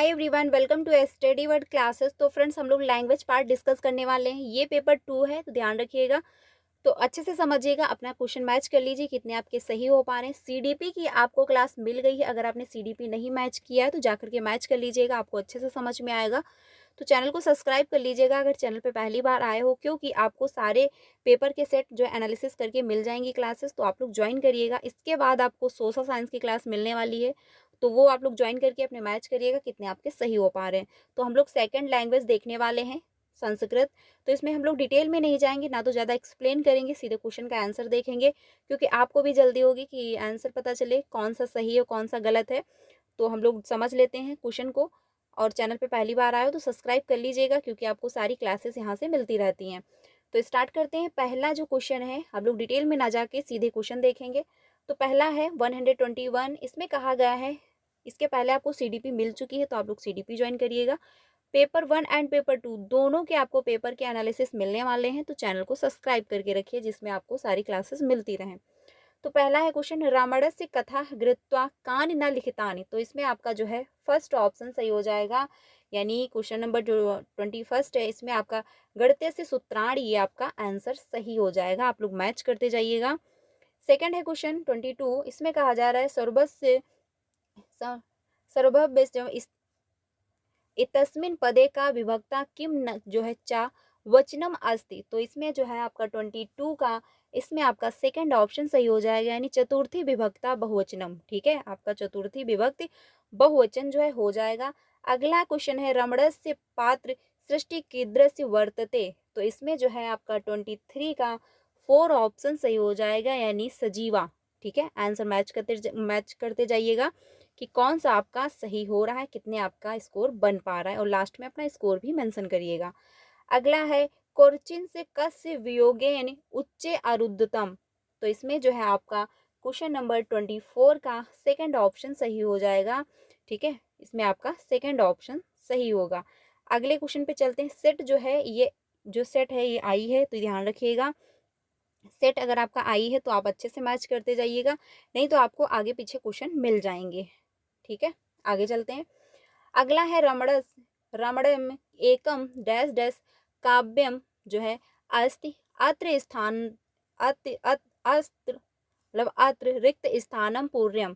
Hi everyone, welcome to study word classes. तो friends, हम लोग लैंग्वेज पार्ट डिस्कस करने वाले हैं। ये पेपर 2 है, तो ध्यान रखिएगा। तो अच्छे से समझिएगा, अपना क्वेश्चन मैच कर लीजिए कितने आपके सही हो पा रहे हैं। सीडीपी की आपको क्लास मिल गई है। अगर आपने सीडीपी नहीं मैच किया है तो जाकर के मैच कर लीजिएगा, आपको अच्छे से समझ में आएगा। तो चैनल को सब्सक्राइब कर लीजिएगा अगर चैनल पे पहली बार आए हो, क्योंकि आपको सारे पेपर के सेट जो एनालिसिस करके मिल जाएंगी क्लासेस, तो आप लोग ज्वाइन करिएगा। इसके बाद आपको सोशल साइंस की क्लास मिलने वाली है, तो वो आप लोग ज्वाइन करके अपने मैच करिएगा कितने आपके सही हो पा रहे हैं। तो हम लोग सेकंड लैंग्वेज देखने वाले हैं, संस्कृत। तो इसमें हम लोग डिटेल में नहीं जाएंगे, ना तो ज़्यादा एक्सप्लेन करेंगे, सीधे क्वेश्चन का आंसर देखेंगे, क्योंकि आपको भी जल्दी होगी कि आंसर पता चले कौन सा सही है कौन सा गलत है। तो हम लोग समझ लेते हैं क्वेश्चन को। और चैनल पे पहली बार आए हो तो सब्सक्राइब कर लीजिएगा, क्योंकि आपको सारी क्लासेस यहाँ से मिलती रहती हैं। तो स्टार्ट करते हैं। पहला जो क्वेश्चन है, हम लोग डिटेल में ना जाके सीधे क्वेश्चन देखेंगे। तो पहला है 121। इसमें कहा गया है, इसके पहले आपको सीडीपी मिल चुकी है तो आप लोग सीडीपी ज्वाइन करिएगा। पेपर 1 एंड पेपर 2 दोनों के आपको पेपर के एनालिसिस मिलने वाले हैं, तो चैनल को सब्सक्राइब करके रखिए, जिसमें आपको सारी क्लासेस मिलती रहें। तो पहला है क्वेश्चन, रामायणस्य कथा गृहीत्वा कानि न लिखितानि। तो इसमें आपका जो है फर्स्ट ऑप्शन सही हो जाएगा, यानी क्वेश्चन नंबर जो 21 है, इसमें आपका गणितीय से सूत्राणी, ये आपका आंसर सही हो जाएगा। आप लोग मैच करते जाइएगा। सेकंड है क्वेश्चन 22। इसमें कहा जा रहा है सर्वस्य सर्वभ्य इतस्मिन् पदे का विभक्ता किम न जो है चा वचनम अस्ति। तो इसमें जो है आपका 22 का, इसमें आपका सेकंड ऑप्शन सही हो जाएगा, यानी चतुर्थी विभक्ता बहुवचनम। ठीक है, आपका चतुर्थी विभक्ति बहुवचन जो है हो जाएगा। अगला क्वेश्चन है, रमणस्य पात्र सृष्टि कीदृश वर्तते। तो इसमें जो है आपका 23 का 4 ऑप्शन सही हो जाएगा, यानी सजीवा। ठीक है, आंसर मैच करते जाइएगा कि कौन सा आपका सही हो रहा है, कितने आपका स्कोर बन पा रहा है, और लास्ट में अपना स्कोर भी मेंशन करिएगा। अगला है, कोरचिन से कस्य वियोगेन उच्चे अरुद्धतम। तो इसमें जो है आपका क्वेश्चन नंबर 24 का सेकंड ऑप्शन सही हो जाएगा। ठीक है, इसमें आपका सेकंड ऑप्शन सही होगा। अगले क्वेश्चन पे चलते हैं। सेट जो है, ये जो सेट है ये आई है, तो ध्यान रखिएगा। सेट अगर आपका आई है तो आप अच्छे से मैच करते जाइएगा, नहीं तो आपको आगे पीछे क्वेश्चन मिल जाएंगे। ठीक है, आगे चलते हैं। अगला है रमणस रमणम एकम डैश डैश काव्यम जो है अस्ति अत्र स्थान अस्त्र मतलब अत्र रिक्त स्थानम पूर्यम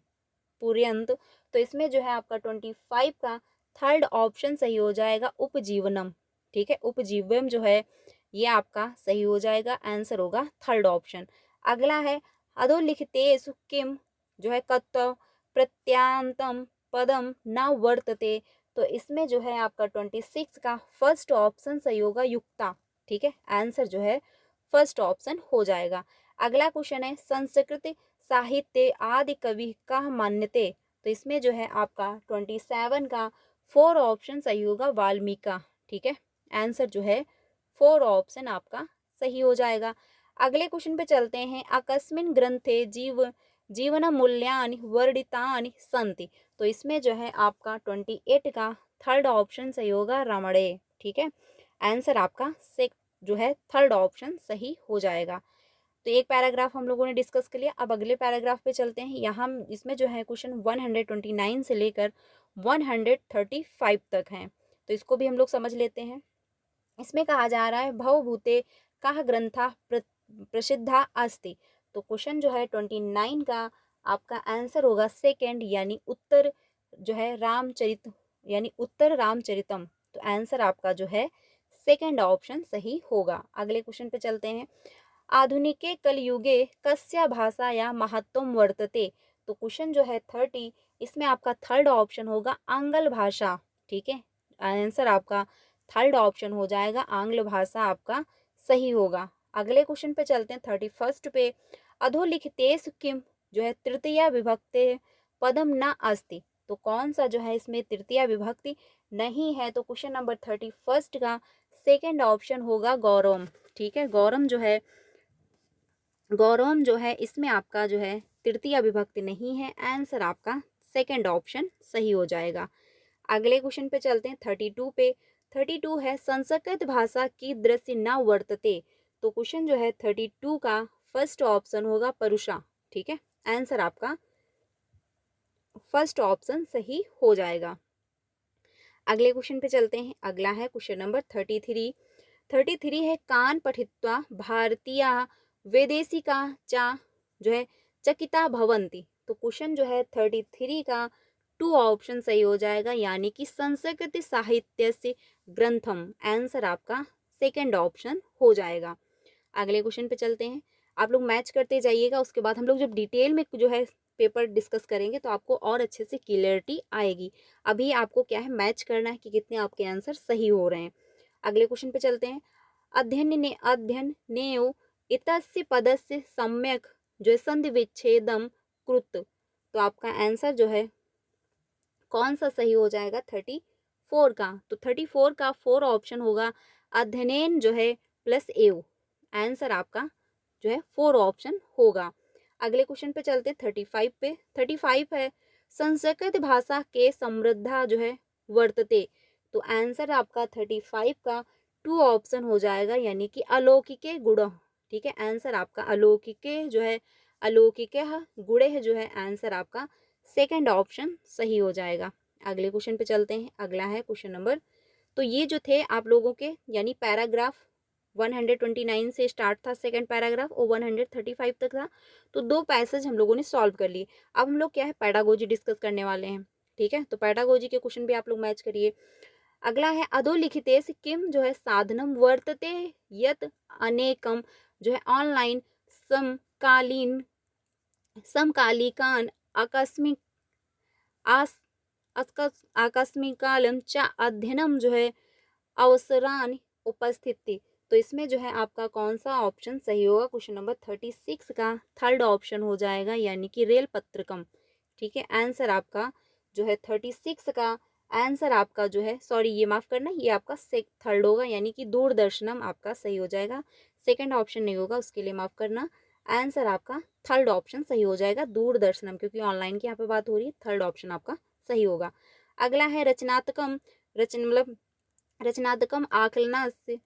पूर्यंत। तो इसमें जो है आपका 25 का थर्ड ऑप्शन सही हो जाएगा, उपजीवनम। ठीक है, उपजीव्यम जो है ये आपका सही हो जाएगा, आंसर होगा थर्ड ऑप्शन। अगला है, अधोलिखितेषु किम जो है कत्व प्रत्यांतम पदम न वर्तते। तो इसमें जो है आपका 26 का फर्स्ट ऑप्शन सही होगा, युक्ता। ठीक है, आंसर जो है फर्स्ट ऑप्शन हो जाएगा। अगला क्वेश्चन है, संस्कृत साहित्य आदि कवि का मान्यते। तो इसमें जो है आपका 27 का 4 ऑप्शन सही होगा, वाल्मीकि। ठीक है, आंसर जो है 4 ऑप्शन आपका सही हो जाएगा। अगले क्वेश्चन पे चलते हैं। अकस्मिन ग्रंथे जीवन मूल्यानि वर्णितानि सन्ति। तो इसमें जो है आपका 28 का थर्ड ऑप्शन सही होगा, रामणे। ठीक है, आंसर आपका जो है थर्ड ऑप्शन सही हो जाएगा। तो एक पैराग्राफ हम लोगों ने डिस्कस कर लिया। अब अगले पैराग्राफ पे चलते हैं। यहाँ इसमें जो है क्वेश्चन 129 से लेकर 135 तक हैं, तो इसको भी हम लोग समझ लेते हैं। इसमें कहा जा रहा है, भवभूते कः ग्रंथा प्रसिद्धा अस्ति। तो क्वेश्चन जो है 29 का आपका आंसर होगा सेकंड, यानी उत्तर जो है रामचरित, यानी उत्तर रामचरितम। तो आंसर आपका जो है सेकंड ऑप्शन सही होगा। अगले क्वेश्चन पे चलते हैं। आधुनिके कलयुगे कस्या भाषाया महत्वम वर्तते। तो क्वेश्चन जो है 30, इसमें आपका थर्ड ऑप्शन होगा, आंग्ल भाषा। ठीक है, आंसर आपका थर्ड ऑप्शन हो जाएगा, आंग्ल भाषा आपका सही होगा। अगले क्वेश्चन पे चलते हैं 31 पे। अधोलिखितेषु किम जो है तृतीया विभक्ति पदम न अस्ति। तो कौन सा जो है इसमें तृतीया विभक्ति नहीं है। तो क्वेश्चन नंबर 31 का सेकंड ऑप्शन होगा, गौरव। ठीक है, गौरवम जो है इसमें आपका जो है तृतीया विभक्ति नहीं है, आंसर आपका सेकंड ऑप्शन सही हो जाएगा। अगले क्वेश्चन पे चलते हैं 32 पे। 32 है, संस्कृत भाषा की दृश्य न वर्तते। तो क्वेश्चन जो है 32 का फर्स्ट ऑप्शन होगा, परुषा। ठीक है, आंसर आपका फर्स्ट ऑप्शन सही हो जाएगा। अगले क्वेश्चन पे चलते हैं। अगला है क्वेश्चन नंबर 33 है कान पठित्वा भारतीया वैदेशिका चा जो है चकिता भवंती। तो क्वेश्चन जो है 33 का 2 ऑप्शन सही हो जाएगा, यानी कि संस्कृत साहित्य से ग्रंथम, आंसर आपका सेकंड ऑप्शन हो जाएगा। अगले क्वेश्चन पे चलते हैं। आप लोग मैच करते जाइएगा, उसके बाद हम लोग जब डिटेल में जो है पेपर डिस्कस करेंगे तो आपको और अच्छे से क्लियरिटी आएगी। अभी आपको क्या है, मैच करना है कि कितने आपके आंसर सही हो रहे हैं। अगले क्वेश्चन पे चलते हैं। अध्ययनेव इतस्य पदस्य सम्यक जो है संधि विच्छेदम कृत। तो आपका आंसर जो है कौन सा सही हो जाएगा 34 का। तो 34 का 4 ऑप्शन होगा अध्ययन जो है प्लस एव, आंसर आपका जो है 4 ऑप्शन होगा। अगले क्वेश्चन पे चलते 35 पे। 35 है संस्कृत भाषा के समृद्धा जो है वर्तते। तो आंसर आपका 35 का 2 ऑप्शन हो जाएगा, यानी कि अलौकिके गुण। ठीक है, आंसर आपका अलौकिके जो है अलौकिके गुणे है जो है आंसर आपका सेकंड ऑप्शन सही हो जाएगा। अगले क्वेश्चन पे चलते हैं। अगला है क्वेश्चन नंबर, तो ये जो थे आप लोगों के यानी पैराग्राफ 129 से स्टार्ट था सेकंड पैराग्राफ और 135 तक था। तो 2 पैसेज हम लोगों ने सॉल्व कर लिए। अब हम लोग क्या है पैडागोजी डिस्कस करने वाले हैं। ठीक है, तो पैडागोजी के क्वेश्चन भी आप लोग मैच करिए। अगला है अधोलिखितेश किम जो है साधनम वर्तते यत अनेकम जो है ऑनलाइन समकालीन समकालिकान आकस्मिक आकस्मिकालम च अध्ययनम जो है अवसरान उपस्थिति। तो इसमें जो है आपका कौन सा ऑप्शन सही होगा। क्वेश्चन नंबर 36 का थर्ड ऑप्शन हो जाएगा, यानी कि रेल पत्रकम। ठीक है, आंसर आपका जो है 36 का आंसर आपका जो है, सॉरी ये माफ करना, ये आपका थर्ड होगा, यानी कि दूरदर्शनम आपका सही हो जाएगा। सेकंड ऑप्शन नहीं होगा, उसके लिए माफ करना। आंसर आपका थर्ड ऑप्शन सही हो जाएगा दूरदर्शनम, क्योंकि ऑनलाइन की यहाँ पे बात हो रही है। थर्ड ऑप्शन आपका सही होगा। अगला है रचनात्मकम मतलब रचनात्मकम आकलनास्य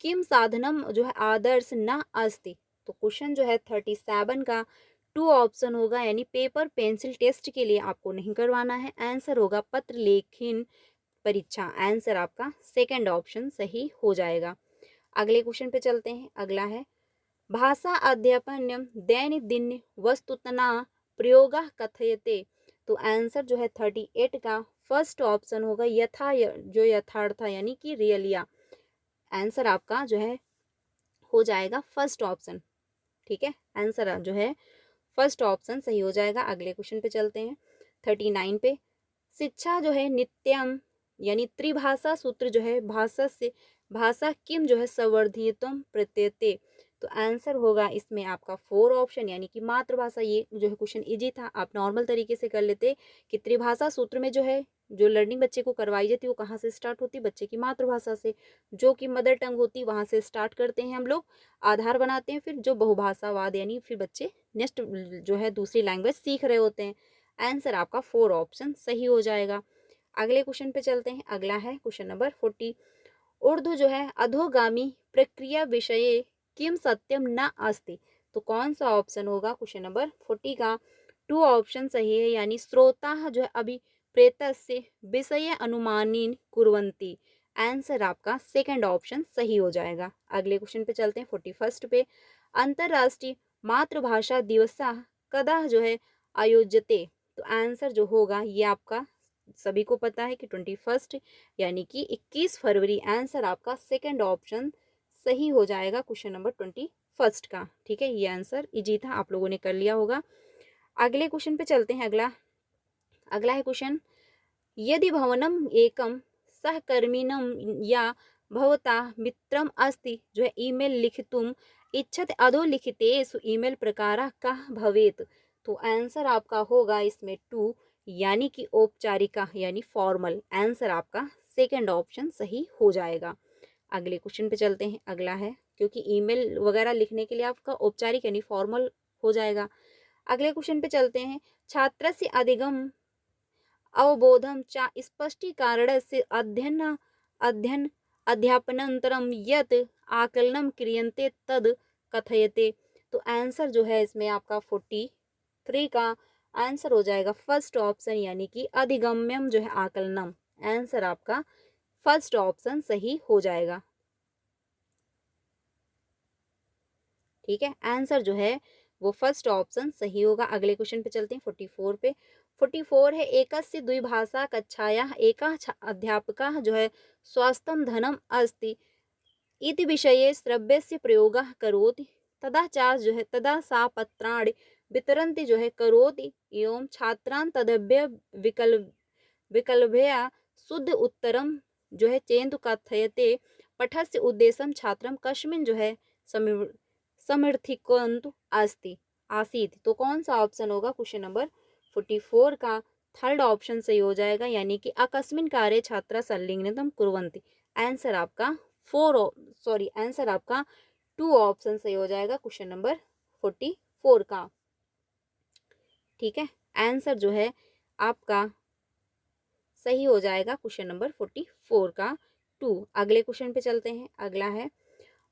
किम साधनम जो है आदर्श न अस्ति। तो क्वेश्चन जो है 37 का 2 ऑप्शन होगा, यानी पेपर पेंसिल टेस्ट के लिए आपको नहीं करवाना है। आंसर होगा पत्र लेखन परीक्षा, आंसर आपका सेकंड ऑप्शन सही हो जाएगा। अगले क्वेश्चन पे चलते हैं। अगला है भाषा अध्यापन दैनंदिन वस्तुतना प्रयोग कथयते। तो आंसर जो है 38 का फर्स्ट ऑप्शन होगा जो यथार्थ यानी कि रियलिया, आंसर आपका जो है हो जाएगा फर्स्ट ऑप्शन। ठीक है, आंसर जो है फर्स्ट ऑप्शन सही हो जाएगा। अगले क्वेश्चन पे चलते हैं 39 पे। शिक्षा जो है नित्यम यानी त्रिभाषा सूत्र जो है भाषा किम जो है संवर्धितम प्रत्ययते। तो आंसर होगा इसमें आपका 4 ऑप्शन, यानी कि मातृभाषा। ये जो है क्वेश्चन इजी था, आप नॉर्मल तरीके से कर लेते कि त्रिभाषा सूत्र में जो है जो लर्निंग बच्चे को करवाई जाती है वो कहाँ से स्टार्ट होती है, बच्चे की मातृभाषा से, जो कि मदर टंग होती है वहाँ से स्टार्ट करते हैं हम लोग, आधार बनाते हैं, फिर जो बहुभाषावाद यानी फिर बच्चे नेक्स्ट जो है दूसरी लैंग्वेज सीख रहे होते हैं। आंसर आपका 4 ऑप्शन सही हो जाएगा। अगले क्वेश्चन पे चलते हैं। अगला है क्वेश्चन नंबर 40। उर्दू जो है अधोगामी प्रक्रिया विषय किम सत्यम न अस्ति। तो कौन सा ऑप्शन होगा क्वेश्चन नंबर 40 का 2 ऑप्शन सही है, यानी श्रोता जो है अभिप्रेतस्य विषय अनुमानीन कुर्वन्ति, आंसर आपका सेकंड ऑप्शन सही हो जाएगा। अगले क्वेश्चन पे चलते हैं 41 पे। अंतरराष्ट्रीय मातृभाषा दिवस कदा जो है आयोज्यते। तो आंसर जो होगा ये आपका सभी को पता है कि 21 यानी कि 21 फरवरी, आंसर आपका सेकंड ऑप्शन सही हो जाएगा क्वेश्चन नंबर 21 का। ठीक है, ये आंसर इजी था, आप लोगों ने कर लिया होगा। अगले क्वेश्चन पे चलते हैं। अगला है क्वेश्चन, यदि भवनम एकम सहकर्मिणम या भवता मित्रम अस्ति जो है ईमेल लिखितुम इच्छत अधोलिखितेषु ईमेल प्रकारः कः भवेत्। तो आंसर आपका होगा इसमें 2, यानी कि औपचारिका यानी फॉर्मल, आंसर आपका सेकंड ऑप्शन सही हो जाएगा। अगले क्वेश्चन पे चलते हैं। अगला है, क्योंकि ईमेल वगैरह लिखने के लिए आपका औपचारिक यानी फॉर्मल हो जाएगा। अगले क्वेश्चन पे चलते हैं। छात्रस्य अधिगम अवबोधम च स्पष्टीकरणस्य अध्ययन अध्यापनानन्तरं यत् आकलनं क्रियन्ते तद् कथयते। तो आंसर जो है इसमें आपका 43 का आंसर हो जाएगा फर्स्ट ऑप्शन, यानी कि अधिगम्यम जो है आकलनम, आंसर आपका फर्स्ट ऑप्शन सही हो जाएगा। ठीक है, आंसर जो है वो फर्स्ट ऑप्शन सही होगा। अगले क्वेश्चन पे चलते हैं 44 पे। 44 है एकस्य द्विभाषा कक्षायाः एकः अध्यापकः जो है स्वास्थ्यं धनम अस्ति इति विषये श्रव्यस्य प्रयोगः करोति तदा चा जो है तदा सा पत्राणि वितरन्ति जो है करोति एवं छात्रान् तदभ्य विकल्भया शुद्ध उत्तरम जो है चेन्तु कथयते पठस्य उद्देश्यं छात्रं कस्मिन् जो है समर्थिकन्तु अस्ति आसीत। तो कौन सा ऑप्शन होगा क्वेश्चन नंबर 44 का थर्ड ऑप्शन सही हो जाएगा, यानी कि अकस्मिन कार्य छात्रा संलिग्नतम कुर्वन्ति। आंसर आपका आंसर आपका 2 ऑप्शन सही हो जाएगा क्वेश्चन नंबर 44 का। ठीक है, आंसर जो है आपका सही हो जाएगा क्वेश्चन नंबर 44 का 2। अगले क्वेश्चन पे चलते हैं। अगला है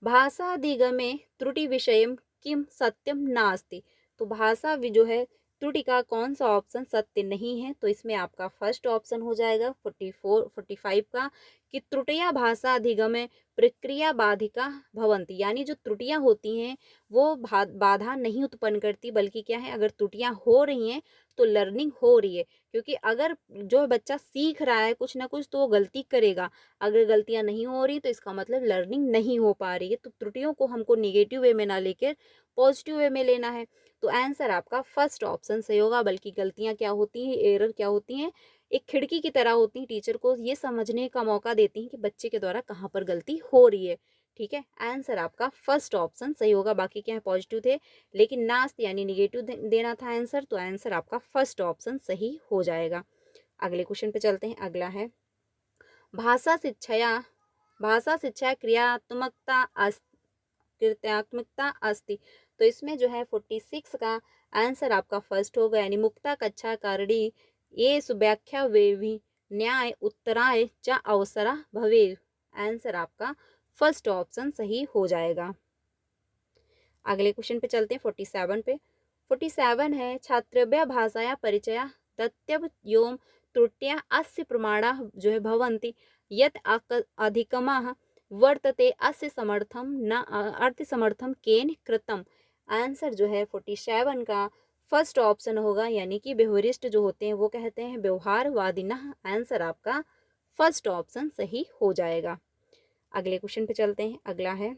भाषाधिगमे त्रुटि विषयम किम सत्यम नास्ति। तो भाषा जो है त्रुटि का कौन सा ऑप्शन सत्य नहीं है, तो इसमें आपका फर्स्ट ऑप्शन हो जाएगा 45 का कि त्रुटियां भाषा अधिगमे प्रक्रिया बाधिका भवंती, यानी जो त्रुटियां होती हैं वो बाधा नहीं उत्पन्न करती, बल्कि क्या है, अगर त्रुटियां हो रही हैं तो लर्निंग हो रही है। क्योंकि अगर जो बच्चा सीख रहा है कुछ ना कुछ तो वो गलती करेगा, अगर गलतियां नहीं हो रही तो इसका मतलब लर्निंग नहीं हो पा रही है। तो त्रुटियों को हमको निगेटिव वे में ना लेकर पॉजिटिव वे में लेना है। तो आंसर आपका फर्स्ट ऑप्शन सही होगा। बल्कि गलतियां क्या होती हैं, एरर क्या होती हैं, एक खिड़की की तरह होती हैं, टीचर को ये समझने का मौका देती हैं कि बच्चे के द्वारा कहाँ पर गलती हो रही है। ठीक है, आंसर आपका फर्स्ट ऑप्शन सही होगा। बाकी क्या है, पॉजिटिव थे लेकिन नास्त यानी निगेटिव देना था आंसर, तो आंसर आपका फर्स्ट ऑप्शन सही हो जाएगा। अगले क्वेश्चन पे चलते हैं। अगला है भाषा शिक्षा क्रियात्मकता अस्ति। तो इसमें जो है 46 का आंसर आपका फर्स्ट होगा, यानी मुक्ता कक्षा कारणी ये सुव्याख्या वेवी न्याय उत्तराय च अवसरा भवे। आंसर आपका फर्स्ट ऑप्शन सही हो जाएगा। अगले क्वेश्चन पे चलते हैं 47 पे। 47 है छात्रव्य भाषाया परिचय दत्यव योम त्रुट्या अस्य प्रमाणा जो है भवन्ति यत अधिकमाः वर्तते अस्य समर्थम न अर्थ समर्थम केन कृतम। आंसर जो है 47 का फर्स्ट ऑप्शन होगा, यानी कि व्यवहारिस्ट जो होते हैं वो कहते हैं व्यवहारवादिनः। आंसर आपका फर्स्ट ऑप्शन सही हो जाएगा। अगले क्वेश्चन पे चलते हैं। अगला है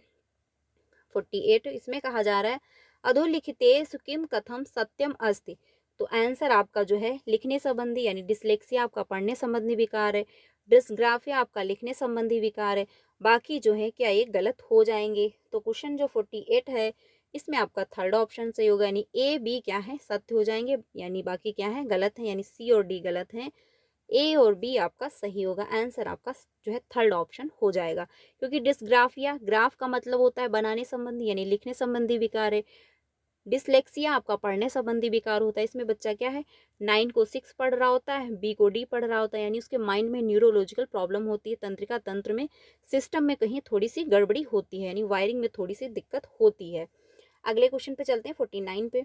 48। इसमें कहा जा रहा है अधोलिखितेषु किम कथम सत्यम अस्ति। तो आंसर आपका जो है लिखने संबंधी, यानी डिसलेक्सिया आपका पढ़ने संबंधी विकार है, डिस्ग्राफिया आपका लिखने संबंधी विकार है, बाकी जो है क्या ये गलत हो जाएंगे। तो क्वेश्चन जो 48 है इसमें आपका थर्ड ऑप्शन सही होगा, यानी ए बी क्या है सत्य हो जाएंगे, यानी बाकी क्या है गलत है, यानी सी और डी गलत हैं, ए और बी आपका सही होगा। आंसर आपका जो है थर्ड ऑप्शन हो जाएगा। क्योंकि डिस्ग्राफिया ग्राफ का मतलब होता है बनाने संबंधी यानी लिखने संबंधी विकार है, डिसलेक्सिया आपका पढ़ने संबंधी विकार होता है। इसमें बच्चा क्या है 9 को 6 पढ़ रहा होता है, बी को डी पढ़ रहा होता है, यानी उसके माइंड में न्यूरोलॉजिकल प्रॉब्लम होती है, तंत्रिका तंत्र में सिस्टम में कहीं थोड़ी सी गड़बड़ी होती है, यानी वायरिंग में थोड़ी सी दिक्कत होती है। अगले क्वेश्चन पे चलते हैं 49 पे।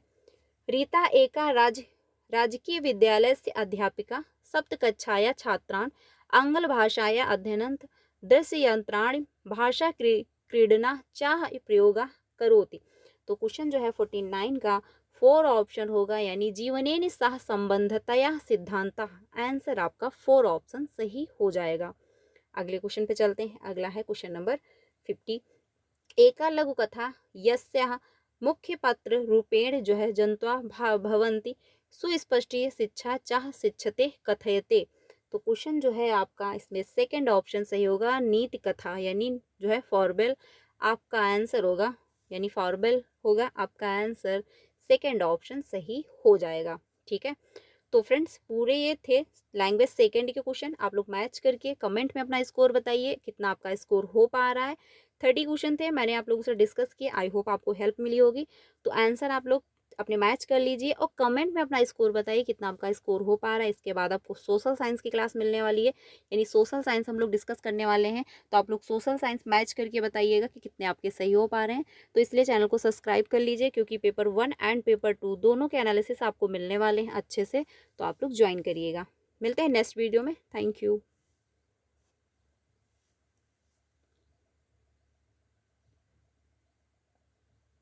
रीता एका राजकीय विद्यालय से अध्यापिका सप्तकक्षाया छात्रान् आंग्ल भाषाया अध्ययनन्त दृश्ययंत्राणि भाषा क्रीडना चाह प्रयोगा करोति। तो क्वेश्चन जो है 49 का 4 ऑप्शन होगा, यानी जीवनेन सह संबंधतया सिद्धांता। आंसर आपका 4 ऑप्शन सही हो जाएगा। अगले क्वेश्चन पे चलते हैं। अगला है क्वेश्चन नंबर 50। एका लघु कथा यस्याः मुख्य पात्र रूपेण जो है जंत्वा भवन्ति सुस्पष्टीय शिक्षा चाह शिक्षते कथयते। तो क्वेश्चन जो है आपका इसमें सेकंड ऑप्शन सही होगा, नीति कथा यानी जो है फॉर्बेल आपका आंसर होगा, यानी फॉर्बेल होगा आपका आंसर, सेकंड ऑप्शन सही हो जाएगा। ठीक है, तो फ्रेंड्स पूरे ये थे लैंग्वेज सेकंड के क्वेश्चन। आप लोग मैच करके कमेंट में अपना स्कोर बताइए कितना आपका स्कोर हो पा रहा है। 30 क्वेश्चन थे, मैंने आप लोगों से डिस्कस किए, आई होप आपको हेल्प मिली होगी। तो आंसर आप लोग अपने मैच कर लीजिए और कमेंट में अपना स्कोर बताइए कितना आपका स्कोर हो पा रहा है। इसके बाद आपको सोशल साइंस की क्लास मिलने वाली है, यानी सोशल साइंस हम लोग डिस्कस करने वाले हैं। तो आप लोग सोशल साइंस मैच करके बताइएगा कि कितने आपके सही हो पा रहे हैं। तो इसलिए चैनल को सब्सक्राइब कर लीजिए, क्योंकि पेपर 1 एंड पेपर 2 दोनों के एनालिसिस आपको मिलने वाले हैं अच्छे से, तो आप लोग ज्वाइन करिएगा। मिलते हैं नेक्स्ट वीडियो में। Thank you.